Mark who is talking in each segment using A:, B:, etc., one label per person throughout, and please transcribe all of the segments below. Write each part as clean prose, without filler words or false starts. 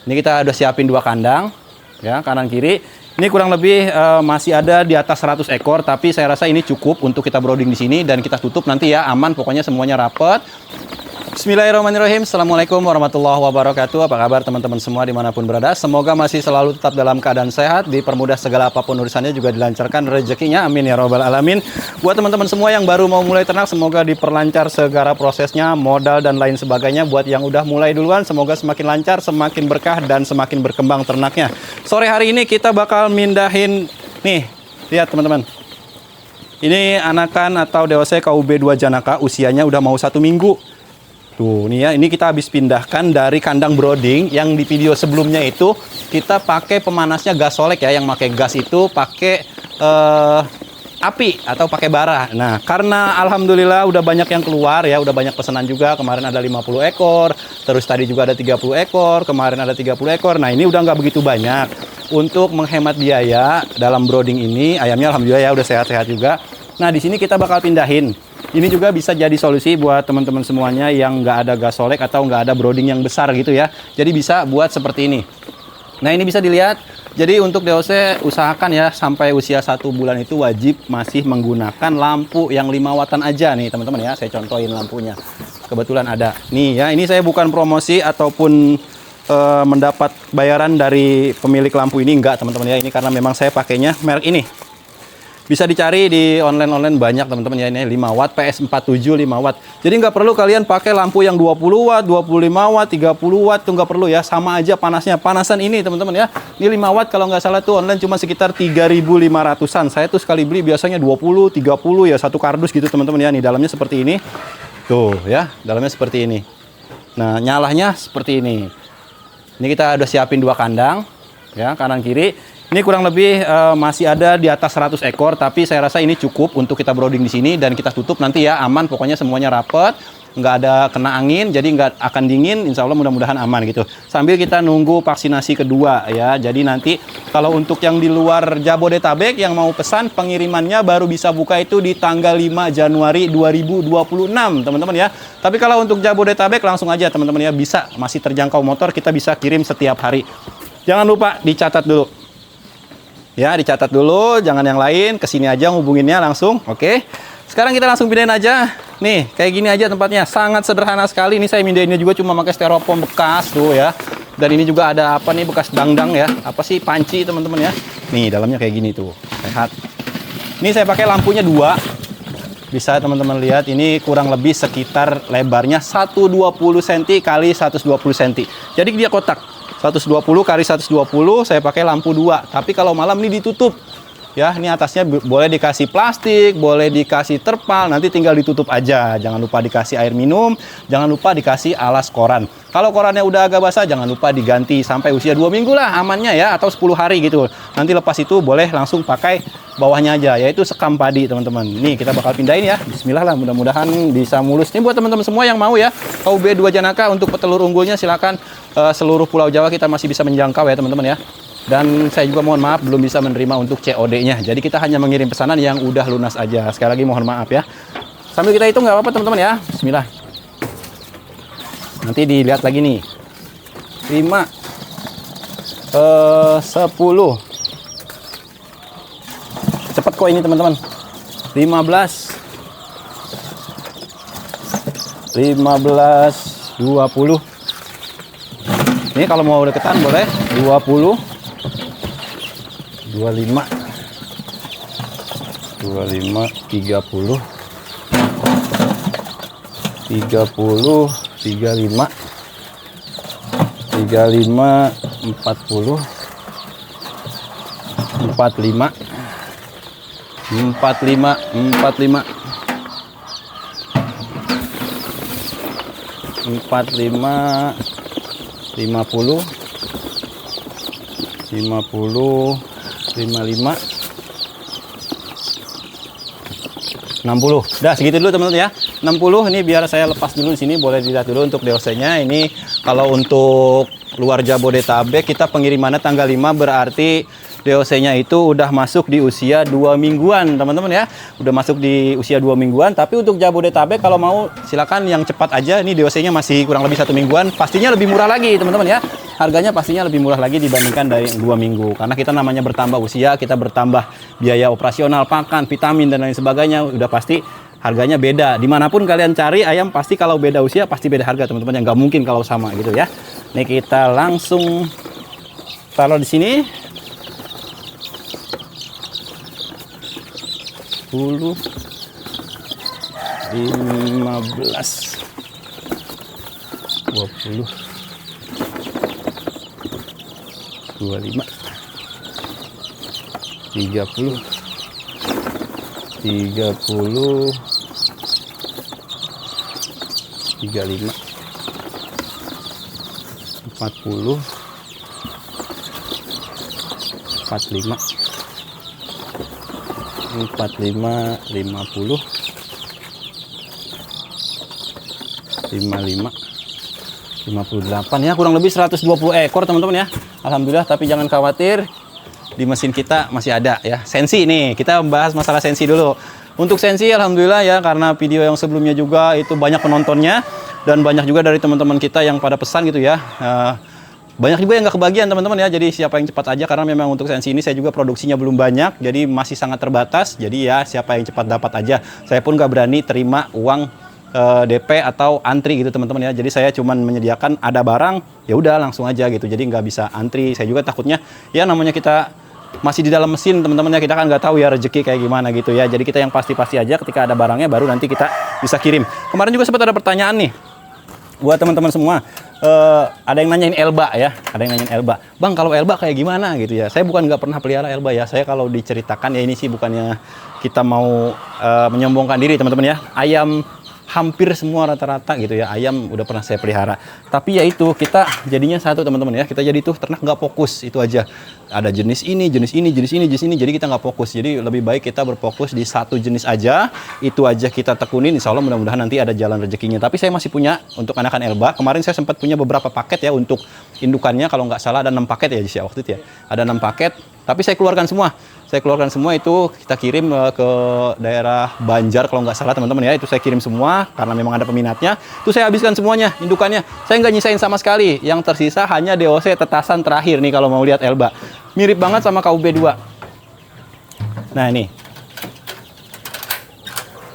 A: Ini kita udah siapin 2 kandang, ya, kanan kiri. Ini kurang lebih masih ada di atas 100 ekor, tapi saya rasa ini cukup untuk kita brooding di sini dan kita tutup nanti ya, aman, pokoknya semuanya rapet. Bismillahirrahmanirrahim. Assalamualaikum warahmatullahi wabarakatuh. Apa kabar teman-teman semua dimanapun berada? Semoga masih selalu tetap dalam keadaan sehat, dipermudah segala apapun urusannya, juga dilancarkan rezekinya. Amin ya robbal alamin. Buat teman-teman semua yang baru mau mulai ternak, semoga diperlancar segala prosesnya, modal dan lain sebagainya. Buat yang udah mulai duluan, semoga semakin lancar, semakin berkah dan semakin berkembang ternaknya. Sore hari ini kita bakal mindahin nih, lihat teman-teman. Ini anakan atau dewasa KUB2 Janaka, usianya udah mau 1 minggu. Tuh, nih ya, ini kita habis pindahkan dari kandang brooding yang di video sebelumnya itu kita pakai pemanasnya gas solek ya, yang pakai gas itu pakai api atau pakai bara. Nah, karena alhamdulillah udah banyak yang keluar ya, udah banyak pesanan juga. Kemarin ada 50 ekor, terus tadi juga ada 30 ekor, kemarin ada 30 ekor. Nah, ini udah nggak begitu banyak. Untuk menghemat biaya dalam brooding ini, ayamnya alhamdulillah ya udah sehat-sehat juga. Nah, di sini kita bakal pindahin. Ini juga bisa jadi solusi buat teman-teman semuanya yang nggak ada gas solek atau nggak ada brooding yang besar gitu ya. Jadi bisa buat seperti ini. Nah, ini bisa dilihat. Jadi untuk DOC usahakan ya sampai usia 1 bulan itu wajib masih menggunakan lampu yang 5 wattan aja nih teman-teman ya. Saya contohin lampunya. Kebetulan ada. Nih ya, ini saya bukan promosi ataupun mendapat bayaran dari pemilik lampu ini, enggak teman-teman ya. Ini karena memang saya pakainya merek ini. Bisa dicari di online banyak teman-teman ya, ini 5 watt, PS47 5 watt. Jadi nggak perlu kalian pakai lampu yang 20 watt, 25 watt, 30 watt, tuh nggak perlu ya. Sama aja panasnya. Panasan ini teman-teman ya. Ini 5 watt kalau nggak salah tuh online cuma sekitar 3.500-an. Saya tuh sekali beli biasanya 20, 30 ya, satu kardus gitu teman-teman ya. Nih dalamnya seperti ini. Tuh ya, dalamnya seperti ini. Nah, nyalanya seperti ini. Ini kita udah siapin 2 kandang ya, kanan kiri. Ini kurang lebih masih ada di atas 100 ekor, tapi saya rasa ini cukup untuk kita brooding di sini dan kita tutup nanti ya, aman, pokoknya semuanya rapet, nggak ada kena angin, jadi nggak akan dingin, insya Allah mudah-mudahan aman gitu. Sambil kita nunggu vaksinasi kedua ya, jadi nanti kalau untuk yang di luar Jabodetabek yang mau pesan, pengirimannya baru bisa buka itu di tanggal 5 Januari 2026 teman-teman ya. Tapi kalau untuk Jabodetabek langsung aja teman-teman ya, bisa, masih terjangkau motor, kita bisa kirim setiap hari. Jangan lupa dicatat dulu. Ya, dicatat dulu, jangan yang lain, kesini aja ngubunginnya langsung, oke. Sekarang kita langsung pindahin aja. Nih, kayak gini aja tempatnya, sangat sederhana sekali. Ini saya mindahinnya juga cuma pakai styrofoam bekas tuh ya. Dan ini juga ada apa nih, bekas dangdang ya, apa sih, panci teman-teman ya. Nih, dalamnya kayak gini tuh, sehat. Ini saya pakai lampunya 2. Bisa teman-teman lihat, ini kurang lebih sekitar lebarnya 120 cm kali 120 cm. Jadi dia kotak. 120 kali 120, saya pakai lampu 2. Tapi kalau malam ini ditutup. Ya, ini atasnya boleh dikasih plastik, boleh dikasih terpal, nanti tinggal ditutup aja. Jangan lupa dikasih air minum, jangan lupa dikasih alas koran. Kalau korannya udah agak basah, jangan lupa diganti sampai usia 2 minggu lah amannya ya, atau 10 hari gitu. Nanti lepas itu boleh langsung pakai bawahnya aja, yaitu sekam padi teman-teman. Nih kita bakal pindahin ya, bismillah lah, mudah-mudahan bisa mulus. Ini buat teman-teman semua yang mau ya, KUB2 Janaka untuk petelur unggulnya silakan. Seluruh Pulau Jawa kita masih bisa menjangkau ya teman-teman ya. Dan saya juga mohon maaf belum bisa menerima untuk COD-nya. Jadi kita hanya mengirim pesanan yang udah lunas aja. Sekali lagi mohon maaf ya. Sambil kita hitung nggak apa-apa teman-teman ya. Bismillah. Nanti dilihat lagi nih. 5 10. Cepet kok ini teman-teman. 15 20. Ini kalau mau deketan boleh 20, 25, 30, 35, 35, 40, 45, 50, 55, 60. Udah segitu dulu teman-teman ya. 60 ini biar saya lepas dulu di sini, boleh dilihat dulu untuk DOC-nya. Ini kalau untuk luar Jabodetabek. Kita pengirimannya tanggal 5, berarti DOC-nya itu udah masuk di usia 2 mingguan, teman-teman ya. Udah masuk di usia 2 mingguan. Tapi untuk Jabodetabek kalau mau silakan yang cepat aja. Ini DOC-nya masih kurang lebih 1 mingguan. Pastinya lebih murah lagi, teman-teman ya. Harganya pastinya lebih murah lagi dibandingkan dari 2 minggu. Karena kita namanya bertambah usia, kita bertambah biaya operasional, pakan, vitamin, dan lain sebagainya. Udah pasti harganya beda. Dimanapun kalian cari ayam, pasti kalau beda usia, pasti beda harga, teman-teman. Yang nggak mungkin kalau sama gitu ya. Nih kita langsung taruh di sini. 10, 15, 20, 25, 30, 35, 40, 45, 50, 55, 58 ya, kurang lebih 120 ekor teman-teman ya. Alhamdulillah, tapi jangan khawatir, di mesin kita masih ada ya. Sensi nih, kita bahas masalah sensi dulu. Untuk sensi alhamdulillah ya, karena video yang sebelumnya juga itu banyak penontonnya dan banyak juga dari teman-teman kita yang pada pesan gitu ya. Banyak juga yang nggak kebagian teman-teman ya, jadi siapa yang cepat aja, karena memang untuk sensi ini saya juga produksinya belum banyak, jadi masih sangat terbatas. Jadi ya siapa yang cepat dapat aja. Saya pun nggak berani terima uang DP atau antri gitu teman-teman ya. Jadi saya cuman menyediakan ada barang, ya udah langsung aja gitu. Jadi nggak bisa antri. Saya juga takutnya ya namanya kita masih di dalam mesin teman-teman ya, kita kan nggak tahu ya rezeki kayak gimana gitu ya. Jadi kita yang pasti-pasti aja, ketika ada barangnya baru nanti kita bisa kirim. Kemarin juga sempat ada pertanyaan nih buat teman-teman semua, ada yang nanyain Elba ya, ada yang nanyain Elba, Bang kalau Elba kayak gimana gitu ya. Saya bukan nggak pernah pelihara Elba ya, saya kalau diceritakan ya ini sih bukannya kita mau menyombongkan diri teman-teman ya. Ayam hampir semua rata-rata gitu ya, ayam udah pernah saya pelihara. Tapi ya itu, kita jadinya satu teman-teman ya, kita jadi tuh ternak nggak fokus, itu aja. Ada jenis ini, jenis ini, jenis ini, jenis ini, jadi kita nggak fokus. Jadi lebih baik kita berfokus di satu jenis aja, itu aja kita tekunin, insya Allah mudah-mudahan nanti ada jalan rezekinya. Tapi saya masih punya untuk anakan Elba, kemarin saya sempat punya beberapa paket ya untuk indukannya, kalau nggak salah ada 6 paket ya Jisya waktu itu ya. Ada 6 paket, tapi saya keluarkan semua. Saya keluarkan semua, itu kita kirim ke daerah Banjar kalau nggak salah teman-teman ya. Itu saya kirim semua karena memang ada peminatnya. Itu saya habiskan semuanya indukannya. Saya nggak nyisain sama sekali. Yang tersisa hanya DOC tetasan terakhir nih kalau mau lihat Elba. Mirip banget sama KUB2. Nah ini.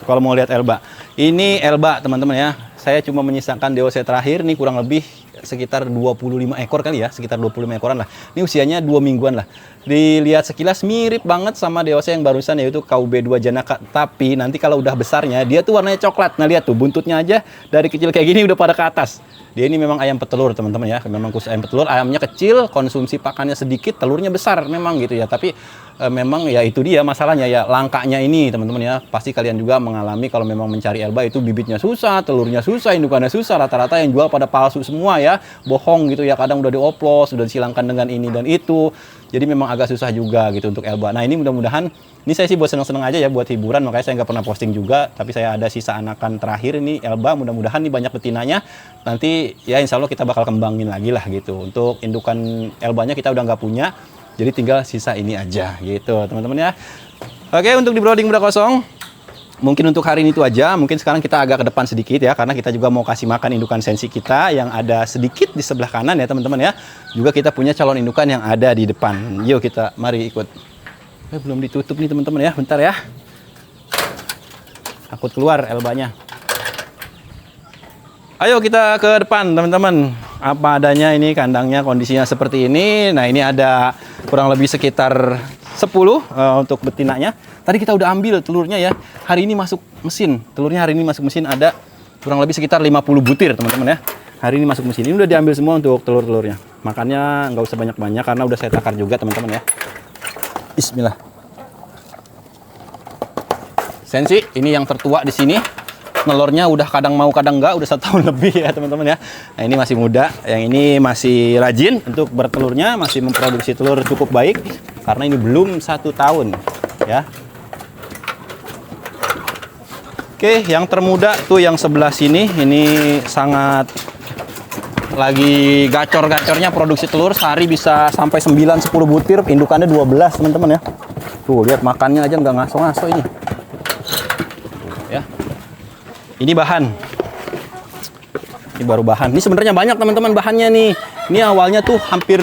A: Kalau mau lihat Elba. Ini Elba teman-teman ya. Saya cuma menyisakan DOC terakhir nih, kurang lebih sekitar 25 ekor kali ya, sekitar 25 ekoran lah. Ini usianya 2 mingguan lah. Dilihat sekilas mirip banget sama DOC yang barusan, yaitu KUB2 Janaka. Tapi nanti kalau udah besarnya, dia tuh warnanya coklat. Nah lihat tuh, buntutnya aja dari kecil kayak gini udah pada ke atas. Dia ini memang ayam petelur teman-teman ya, memang khusus ayam petelur. Ayamnya kecil, konsumsi pakannya sedikit, telurnya besar memang gitu ya. Tapi memang ya itu dia masalahnya ya, langkanya ini teman-teman ya. Pasti kalian juga mengalami kalau memang mencari Elba itu bibitnya susah, telurnya susah, indukannya susah. Rata-rata yang jual pada palsu semua ya, bohong gitu ya. Kadang udah dioplos, udah disilangkan dengan ini dan itu. Jadi memang agak susah juga gitu untuk Elba. Nah ini mudah-mudahan, ini saya sih buat seneng-seneng aja ya, buat hiburan, makanya saya nggak pernah posting juga. Tapi saya ada sisa anakan terakhir ini Elba, mudah-mudahan nih banyak betinanya. Nanti ya insya Allah kita bakal kembangin lagi lah gitu. Untuk indukan Elbanya kita udah nggak punya, jadi tinggal sisa ini aja gitu teman-teman ya. Oke, untuk di Broding Muda Kosong mungkin untuk hari ini itu aja. Mungkin sekarang kita agak ke depan sedikit ya, karena kita juga mau kasih makan indukan sensi kita yang ada sedikit di sebelah kanan ya teman-teman ya. Juga kita punya calon indukan yang ada di depan. Yuk kita mari ikut. Belum ditutup nih teman-teman ya, bentar ya. Takut keluar Elbanya. Ayo kita ke depan teman-teman. Apa adanya ini kandangnya, kondisinya seperti ini. Nah ini ada kurang lebih sekitar 10 untuk betinanya. Tadi kita udah ambil telurnya ya. Hari ini masuk mesin. Telurnya hari ini masuk mesin ada kurang lebih sekitar 50 butir teman-teman ya. Hari ini masuk mesin. Ini udah diambil semua untuk telur-telurnya. Makannya nggak usah banyak-banyak karena udah saya takar juga teman-teman ya. Bismillah. Sensi, ini yang tertua di sini. Telurnya udah kadang mau kadang enggak, udah 1 tahun lebih ya teman-teman ya. Nah ini masih muda, yang ini masih rajin untuk bertelurnya, masih memproduksi telur cukup baik karena ini belum 1 tahun ya. Oke, yang termuda tuh yang sebelah sini, ini sangat lagi gacor-gacornya produksi telur. Sehari bisa sampai 9-10 butir, indukannya 12 teman-teman ya. Tuh lihat makannya aja nggak ngaso-ngaso ini. Tuh, ya. Ini bahan. Ini baru bahan. Ini sebenarnya banyak teman-teman bahannya nih. Ini awalnya tuh hampir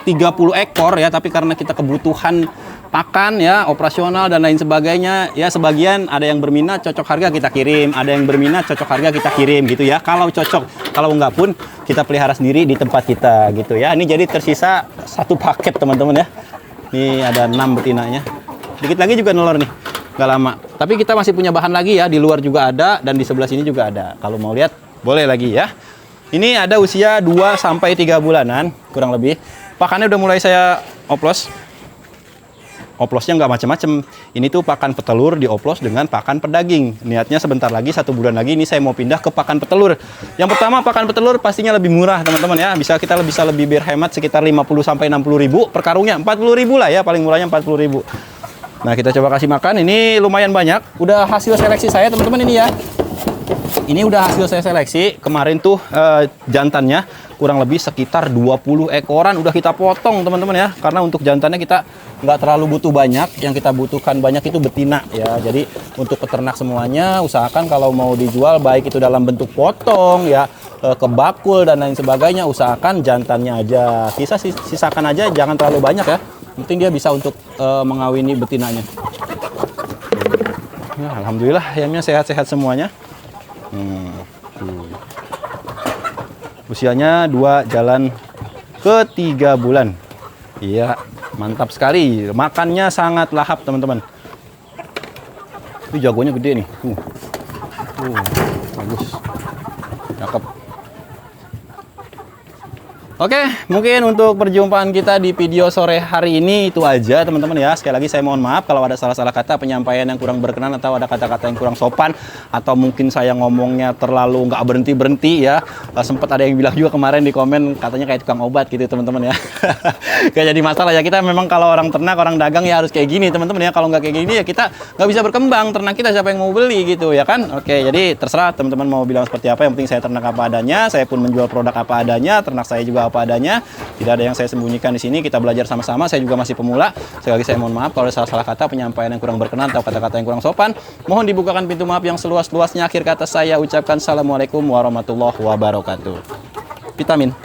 A: 30 ekor ya, tapi karena kita kebutuhan pakan ya, operasional dan lain sebagainya, ya sebagian ada yang berminat cocok harga kita kirim, ada yang berminat cocok harga kita kirim gitu ya. Kalau cocok, kalau enggak pun kita pelihara sendiri di tempat kita gitu ya. Ini jadi tersisa satu paket teman-teman ya. Ini ada 6 betinanya. Dikit lagi juga nelor nih, nggak lama. Tapi kita masih punya bahan lagi ya, di luar juga ada dan di sebelah sini juga ada. Kalau mau lihat boleh lagi ya. Ini ada usia 2-3 bulanan kurang lebih. Pakannya udah mulai saya oplos. Oplosnya nggak macam-macam. Ini tuh pakan petelur dioplos dengan pakan pedaging. Niatnya sebentar lagi, 1 bulan lagi ini saya mau pindah ke pakan petelur. Yang pertama pakan petelur pastinya lebih murah teman-teman ya. Kita bisa lebih berhemat sekitar 50-60 ribu per karungnya. 40 ribu lah ya, paling murahnya 40 ribu. Nah kita coba kasih makan. Ini lumayan banyak. Udah hasil seleksi saya teman-teman ini ya. Ini udah hasil saya seleksi. Kemarin tuh jantannya kurang lebih sekitar 20 ekoran udah kita potong teman-teman ya. Karena untuk jantannya kita nggak terlalu butuh banyak. Yang kita butuhkan banyak itu betina ya. Jadi untuk peternak semuanya usahakan kalau mau dijual baik itu dalam bentuk potong ya, ke bakul dan lain sebagainya, usahakan jantannya aja. Sisakan aja, jangan terlalu banyak ya. Penting dia bisa untuk mengawini betinanya. Ya, alhamdulillah ayamnya sehat-sehat semuanya. Usianya 2 jalan ke 3 bulan. Iya, mantap sekali. Makannya sangat lahap teman-teman. Ini jagonya gede nih. Bagus. Cakep. Oke, mungkin untuk perjumpaan kita di video sore hari ini itu aja teman-teman ya. Sekali lagi saya mohon maaf kalau ada salah-salah kata, penyampaian yang kurang berkenan atau ada kata-kata yang kurang sopan, atau mungkin saya ngomongnya terlalu nggak berhenti-berhenti ya. Sempat ada yang bilang juga kemarin di komen katanya kayak tukang obat gitu teman-teman ya. Gak jadi masalah ya, kita memang kalau orang ternak, orang dagang ya harus kayak gini teman-teman ya. Kalau nggak kayak gini ya kita nggak bisa berkembang, ternak kita siapa yang mau beli gitu ya kan. Oke, jadi terserah teman-teman mau bilang seperti apa, yang penting saya ternak apa adanya, saya pun menjual produk apa adanya, ternak saya juga apa adanya, tidak ada yang saya sembunyikan di sini. Kita belajar sama-sama, saya juga masih pemula. Sekali lagi saya mohon maaf kalau ada salah-salah kata, penyampaian yang kurang berkenan atau kata-kata yang kurang sopan. Mohon dibukakan pintu maaf yang seluas-luasnya. Akhir kata saya ucapkan assalamualaikum warahmatullahi wabarakatuh. Vitamin.